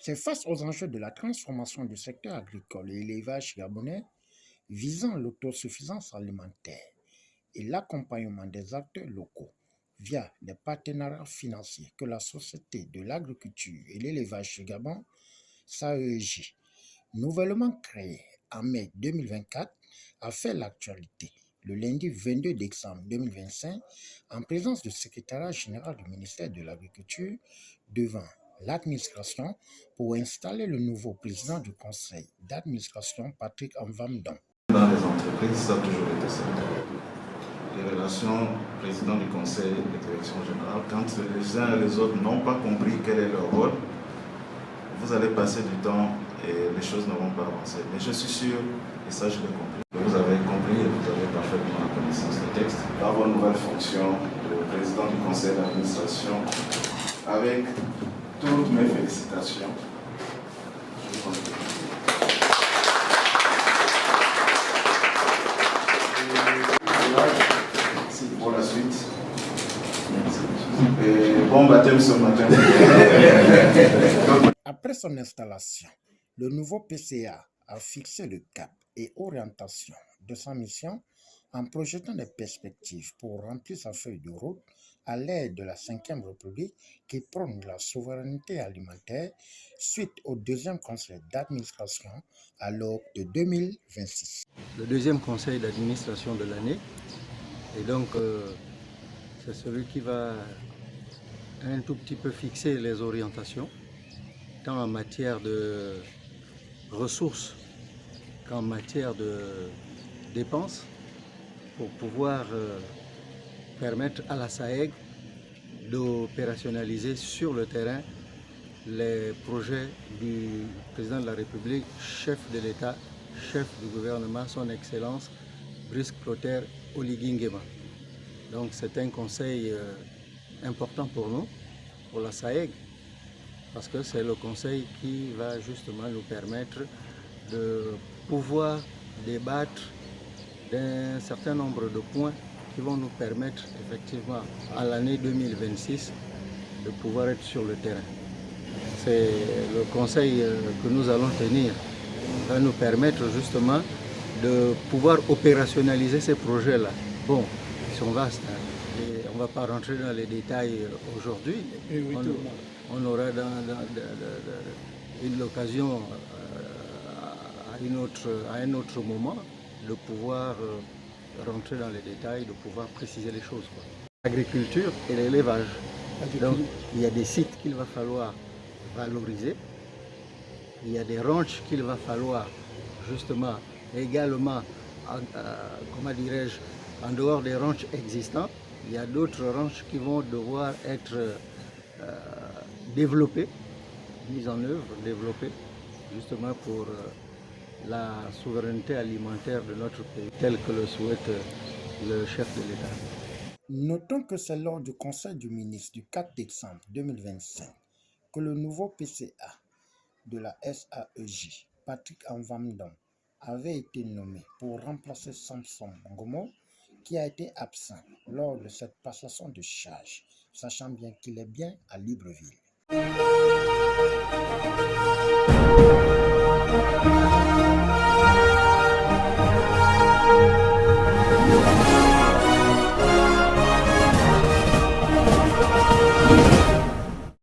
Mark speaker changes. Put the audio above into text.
Speaker 1: C'est face aux enjeux de la transformation du secteur agricole et élevage gabonais visant l'autosuffisance alimentaire et l'accompagnement des acteurs locaux via des partenariats financiers que la Société de l'agriculture et l'élevage du Gabon, SAEJ, nouvellement créée en mai 2024, a fait l'actualité le lundi 22 décembre 2025 en présence du secrétariat général du ministère de l'Agriculture devant l'administration pour installer le nouveau président du conseil d'administration, Patrick Amvamdon.
Speaker 2: Dans les entreprises, ça a toujours été ça. Les relations président du conseil de direction générale, quand les uns et les autres n'ont pas compris quel est leur rôle, vous allez passer du temps et les choses ne vont pas avancer. Mais je suis sûr, et ça je l'ai compris, que vous avez compris et vous avez parfaitement la connaissance des textes. Dans vos nouvelles fonctions de président du conseil d'administration, avec toutes mes félicitations, je vous remercie. Pour la suite. Et bon baptême ce matin.
Speaker 1: Après son installation, le nouveau PCA a fixé le cap et orientation de sa mission en projetant des perspectives pour remplir sa feuille de route à l'aide de la 5e République qui prône la souveraineté alimentaire suite au deuxième conseil d'administration à l'aube de 2026.
Speaker 3: Le deuxième conseil d'administration de l'année. Et donc, c'est celui qui va un tout petit peu fixer les orientations, tant en matière de ressources qu'en matière de dépenses, pour pouvoir permettre à la SAEG d'opérationnaliser sur le terrain les projets du président de la République, chef de l'État, chef du gouvernement, son Excellence, Brice Clotaire Oligui Nguema. Donc c'est un conseil important pour nous, pour la SAEG, parce que c'est le conseil qui va justement nous permettre de pouvoir débattre d'un certain nombre de points qui vont nous permettre effectivement à l'année 2026 de pouvoir être sur le terrain. C'est le conseil que nous allons tenir va nous permettre justement de pouvoir opérationnaliser ces projets-là. Bon, ils sont vastes, hein, et on ne va pas rentrer dans les détails aujourd'hui. On aura une occasion à un autre moment de pouvoir rentrer dans les détails, de pouvoir préciser les choses. L'agriculture et l'élevage. Donc il y a des sites qu'il va falloir valoriser. Il y a des ranchs qu'il va falloir justement également, comment dirais-je, en dehors des ranchs existants, il y a d'autres ranchs qui vont devoir être développés, mis en œuvre, développés, justement pour la souveraineté alimentaire de notre pays, tel que le souhaite le chef de l'État.
Speaker 1: Notons que c'est lors du Conseil du ministre du 4 décembre 2025 que le nouveau PCA de la SAEJ, Patrick Amvamdon, avait été nommé pour remplacer Samson Ngomo, qui a été absent lors de cette passation de charge, sachant bien qu'il est bien à Libreville.